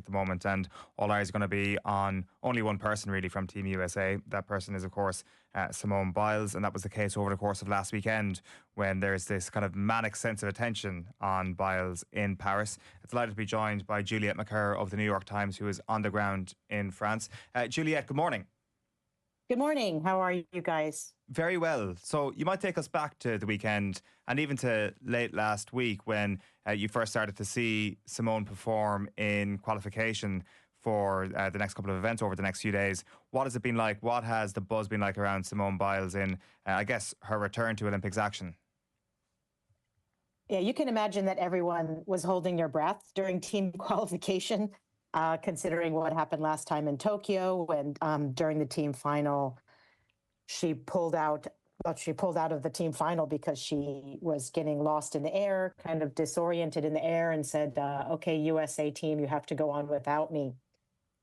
the moment, and all eyes are going to be on only one person really from Team USA. That person is, of course, Simone Biles, and that was the case over the course of last weekend when there's this kind of manic sense of attention on Biles in Paris. It's delighted to be joined by Juliet Macur of the New York Times, who is on the ground in France. Juliet, good morning. Good morning. How are you guys? Very well. So you might take us back to the weekend and even to late last week when you first started to see Simone perform in qualification for the next couple of events over the next few days. What has it been like? What has the buzz been like around Simone Biles in, I guess, her return to Olympics action? Yeah, you can imagine that everyone was holding their breath during team qualification, considering what happened last time in Tokyo when during the team final, she pulled out of the team final because she was getting lost in the air, kind of disoriented in the air, and said, okay, USA team, you have to go on without me.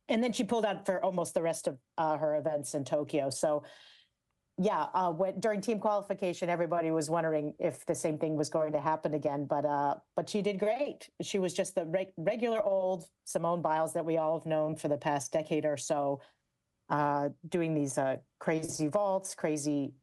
And then she pulled out for almost the rest of her events in Tokyo. So yeah, during team qualification, everybody was wondering if the same thing was going to happen again, but she did great. She was just the regular old Simone Biles that we all have known for the past decade or so, doing these crazy vaults, crazy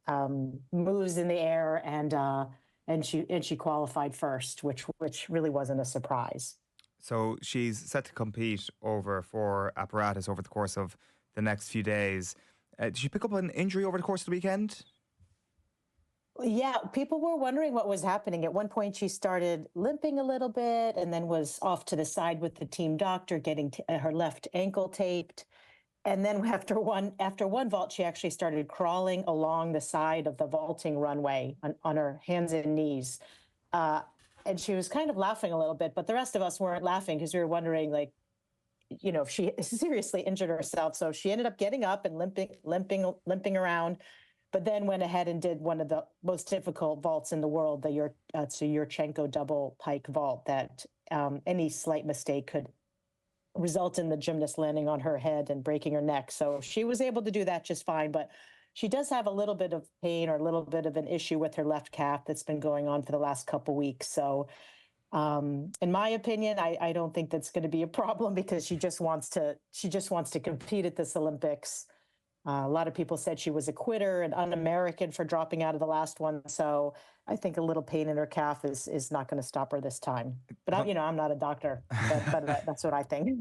moves in the air, and she qualified first, which really wasn't a surprise. So she's set to compete for apparatus over the course of the next few days. Did she pick up an injury over the course of the weekend? Yeah, people were wondering what was happening. At one point, she started limping a little bit and then was off to the side with the team doctor getting her left ankle taped. And then after one vault, she actually started crawling along the side of the vaulting runway on her hands and knees. And she was kind of laughing a little bit, but the rest of us weren't laughing because we were wondering, like, you know, if she seriously injured herself. So she ended up getting up and limping around, but then went ahead and did one of the most difficult vaults in the world, the Yurchenko double pike vault that any slight mistake could result in the gymnast landing on her head and breaking her neck. So she was able to do that just fine, but she does have a little bit of pain or a little bit of an issue with her left calf that's been going on for the last couple weeks. So in my opinion, I don't think that's going to be a problem because she just wants to compete at this Olympics. A lot of people said she was a quitter and un-American for dropping out of the last one. So I think a little pain in her calf is not going to stop her this time. But I'm not a doctor, but that's what I think.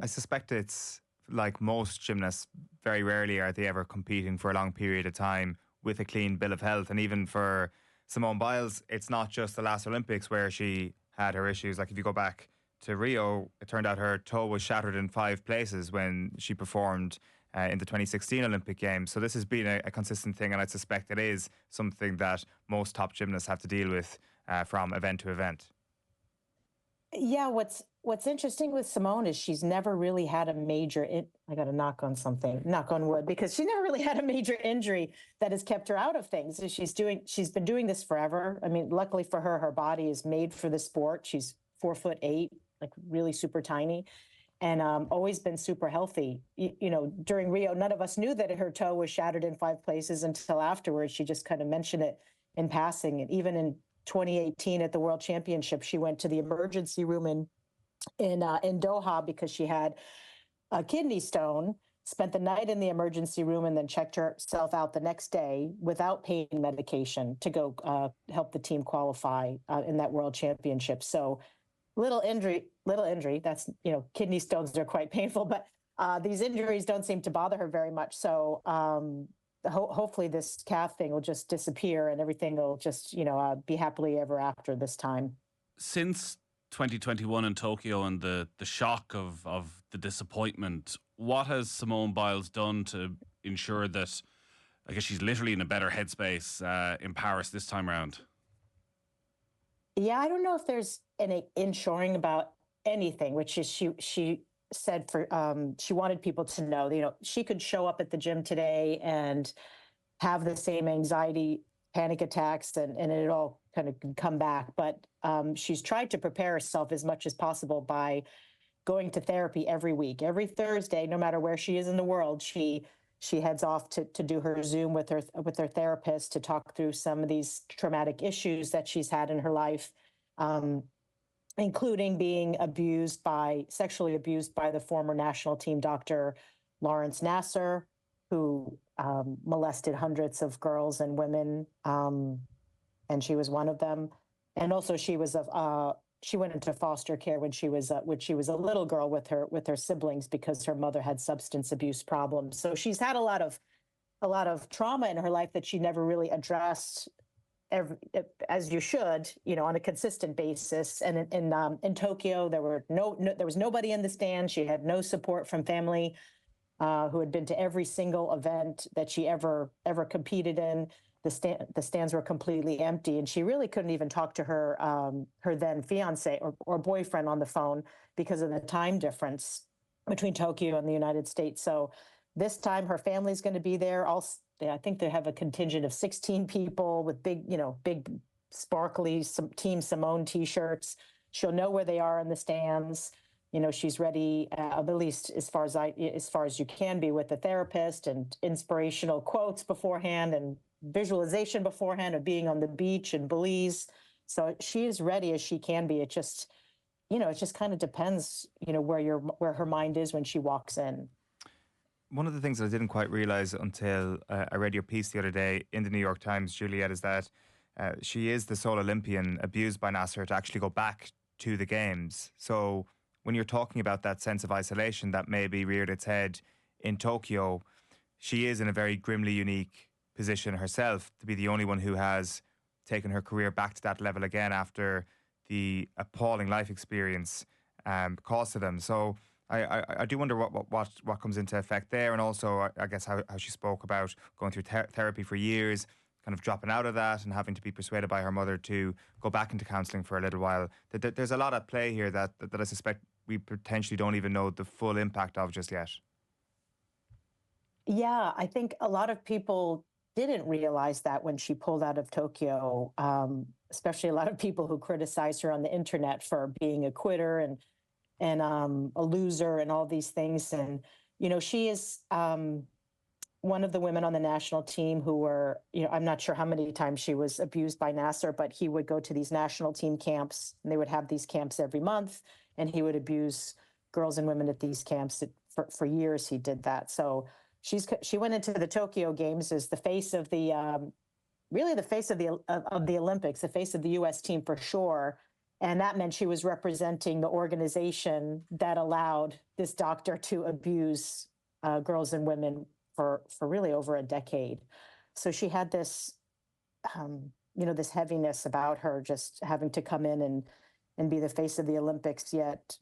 I suspect it's like most gymnasts, very rarely are they ever competing for a long period of time with a clean bill of health. And even for Simone Biles, it's not just the last Olympics where she had her issues. Like if you go back to Rio, it turned out her toe was shattered in 5 places when she performed in the 2016 Olympic Games. So this has been a consistent thing, and I suspect it is something that most top gymnasts have to deal with from event to event. Yeah, what's interesting with Simone is she's never really had a major. I got to knock on wood, because she never really had a major injury that has kept her out of things. She's been doing this forever. I mean, luckily for her, her body is made for the sport. She's 4'8", like really super tiny, and always been super healthy. You know, during Rio, none of us knew that her toe was shattered in 5 places until afterwards. She just kind of mentioned it in passing, and even in 2018 at the World Championship, she went to the emergency room in Doha because she had a kidney stone, spent the night in the emergency room, and then checked herself out the next day without pain medication to go help the team qualify in that World Championship. So little injury. That's, kidney stones are quite painful, but these injuries don't seem to bother her very much. So hopefully this calf thing will just disappear and everything will just, be happily ever after this time. Since 2021 in Tokyo and the shock of the disappointment, what has Simone Biles done to ensure that, I guess, she's literally in a better headspace in Paris this time around? Yeah, I don't know if there's any ensuring about anything, which is she said she wanted people to know, she could show up at the gym today and have the same anxiety, panic attacks, and it all kind of come back. But she's tried to prepare herself as much as possible by going to therapy every week, every Thursday, no matter where she is in the world. She heads off to do her Zoom with her therapist to talk through some of these traumatic issues that she's had in her life. including being sexually abused by the former national team doctor Lawrence Nasser, who molested hundreds of girls and women, and she was one of them. And also, she went into foster care when she was a little girl with her siblings because her mother had substance abuse problems. So she's had a lot of trauma in her life that she never really addressed, as you should, on a consistent basis. And in Tokyo, there was nobody in the stands. She had no support from family who had been to every single event that she ever competed in. The stands were completely empty, and she really couldn't even talk to her then fiance or boyfriend on the phone because of the time difference between Tokyo and the United States. So this time, her family's going to be there. I think they have a contingent of 16 people with big sparkly Team Simone T-shirts. She'll know where they are in the stands. She's ready, at least as far as you can be, with a therapist and inspirational quotes beforehand and visualization beforehand of being on the beach in Belize. So she is ready as she can be. It just kind of depends, where her mind is when she walks in. One of the things that I didn't quite realize until I read your piece the other day in the New York Times, Juliet, is that she is the sole Olympian abused by Nasser to actually go back to the games. So when you're talking about that sense of isolation that maybe reared its head in Tokyo, she is in a very grimly unique position herself to be the only one who has taken her career back to that level again after the appalling life experience caused to them. So I do wonder what comes into effect there, and also I guess how she spoke about going through therapy for years, kind of dropping out of that and having to be persuaded by her mother to go back into counselling for a little while. There's a lot at play here that I suspect we potentially don't even know the full impact of just yet. Yeah, I think a lot of people didn't realize that when she pulled out of Tokyo, especially a lot of people who criticized her on the internet for being a quitter and a loser and all these things. And, she is one of the women on the national team who were, I'm not sure how many times she was abused by Nasser, but he would go to these national team camps, and they would have these camps every month, and he would abuse girls and women at these camps. For years, he did that. So she went into the Tokyo Games as the face of really the face of the Olympics, the face of the U.S. team for sure. And that meant she was representing the organization that allowed this doctor to abuse girls and women for really over a decade. So she had this, this heaviness about her, just having to come in and be the face of the Olympics. Yet,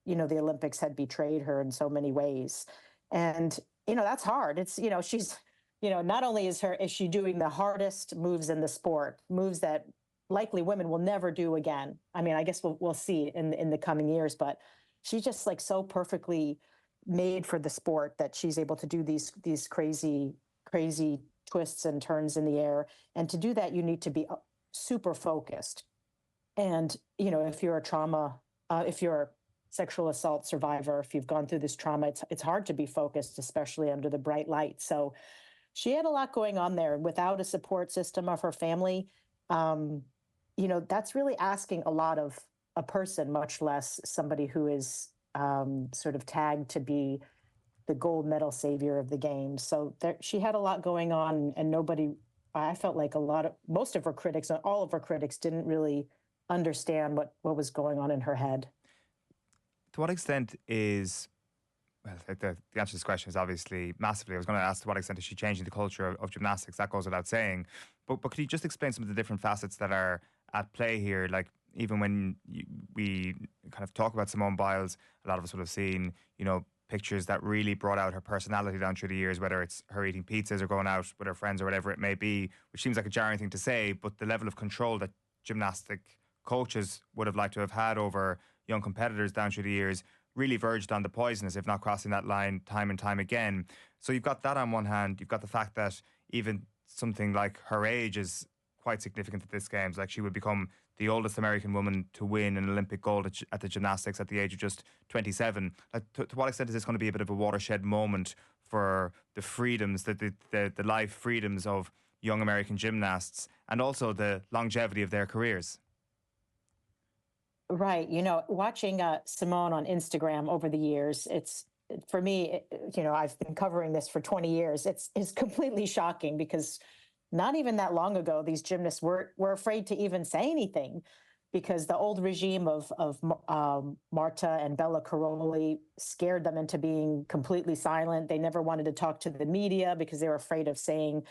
the Olympics had betrayed her in so many ways. And, that's hard. It's, she's, not only is she doing the hardest moves in the sport, moves that likely women will never do again. I mean, I guess we'll see in the coming years, but she's just like so perfectly made for the sport that she's able to do these crazy twists and turns in the air. And to do that, you need to be super focused. And, if you're if you're a sexual assault survivor, if you've gone through this trauma, it's hard to be focused, especially under the bright light. So she had a lot going on there. Without a support system of her family, that's really asking a lot of a person, much less somebody who is sort of tagged to be the gold medal savior of the games. So she had a lot going on, and I felt like most of her critics, all of her critics, didn't really understand what was going on in her head. To what extent is, well, the answer to this question is obviously massively. I was going to ask to what extent is she changing the culture of gymnastics? That goes without saying. But could you just explain some of the different facets that are at play here? Like, even when we kind of talk about Simone Biles, a lot of us would have seen, pictures that really brought out her personality down through the years, whether it's her eating pizzas or going out with her friends or whatever it may be, which seems like a jarring thing to say, but the level of control that gymnastic coaches would have liked to have had over young competitors down through the years really verged on the poisonous, if not crossing that line time and time again. So you've got that on one hand. You've got the fact that even something like her age is quite significant at this games. Like, she would become the oldest American woman to win an Olympic gold at the gymnastics at the age of just 27. Like, to what extent is this going to be a bit of a watershed moment for the freedoms, the life freedoms of young American gymnasts, and also the longevity of their careers? Right. Watching Simone on Instagram over the years, for me, I've been covering this for 20 years. It's completely shocking because not even that long ago, these gymnasts were afraid to even say anything because the old regime of Marta and Bella Caroli scared them into being completely silent. They never wanted to talk to the media because they were afraid of saying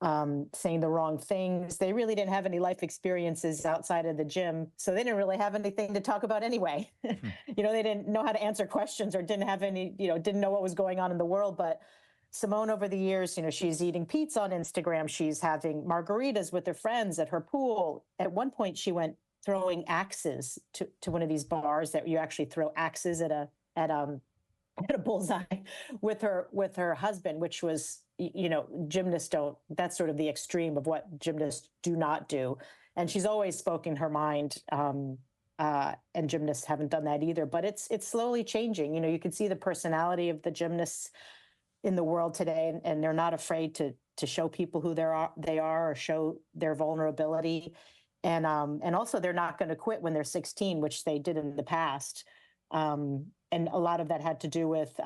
the wrong things. They really didn't have any life experiences outside of the gym, so they didn't really have anything to talk about anyway. They didn't know how to answer questions or didn't have any, didn't know what was going on in the world. But Simone, over the years, she's eating pizza on Instagram. She's having margaritas with her friends at her pool. At one point, she went throwing axes to one of these bars that you actually throw axes at a bullseye with her husband, which was, gymnasts don't, that's sort of the extreme of what gymnasts do not do. And she's always spoken her mind. And gymnasts haven't done that either, but it's slowly changing. You can see the personality of the gymnasts in the world today, and they're not afraid to show people who they are or show their vulnerability. And also they're not going to quit when they're 16, which they did in the past. And a lot of that had to do with,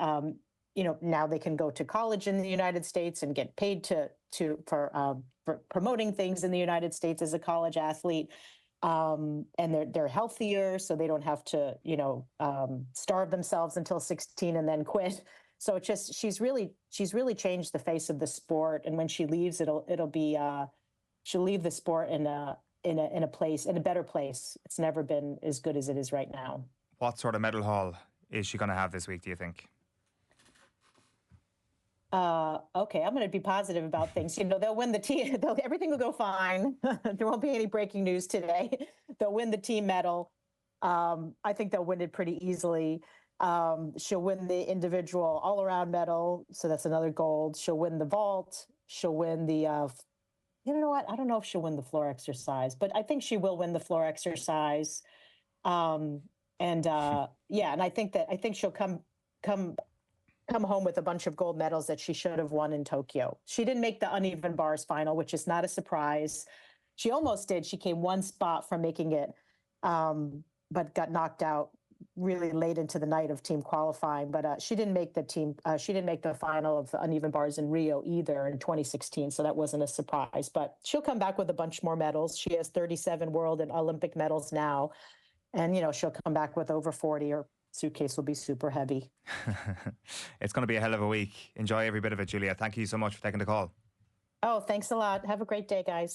now they can go to college in the United States and get paid for promoting things in the United States as a college athlete. And they're healthier, so they don't have to, starve themselves until 16 and then quit. So it's just, she's really changed the face of the sport. And when she leaves, it'll be, she'll leave the sport in a better place. It's never been as good as it is right now. What sort of medal haul is she going to have this week, do you think? Okay, I'm going to be positive about things. They'll win the team. Everything will go fine. There won't be any breaking news today. They'll win the team medal. I think they'll win it pretty easily. She'll win the individual all-around medal, so that's another gold. She'll win the vault. She'll win the, you know what? I don't know if she'll win the floor exercise, but I think she will win the floor exercise. And I think she'll come home with a bunch of gold medals that she should have won in Tokyo. She didn't make the uneven bars final, which is not a surprise. She almost did. She came one spot from making it, but got knocked out really late into the night of team qualifying. But she didn't make the team. She didn't make the final of the uneven bars in Rio either in 2016. So that wasn't a surprise. But she'll come back with a bunch more medals. She has 37 world and Olympic medals now, and she'll come back with over 40. Her suitcase will be super heavy. It's going to be a hell of a week. Enjoy every bit of it, Julia. Thank you so much for taking the call. Oh, thanks a lot. Have a great day, guys.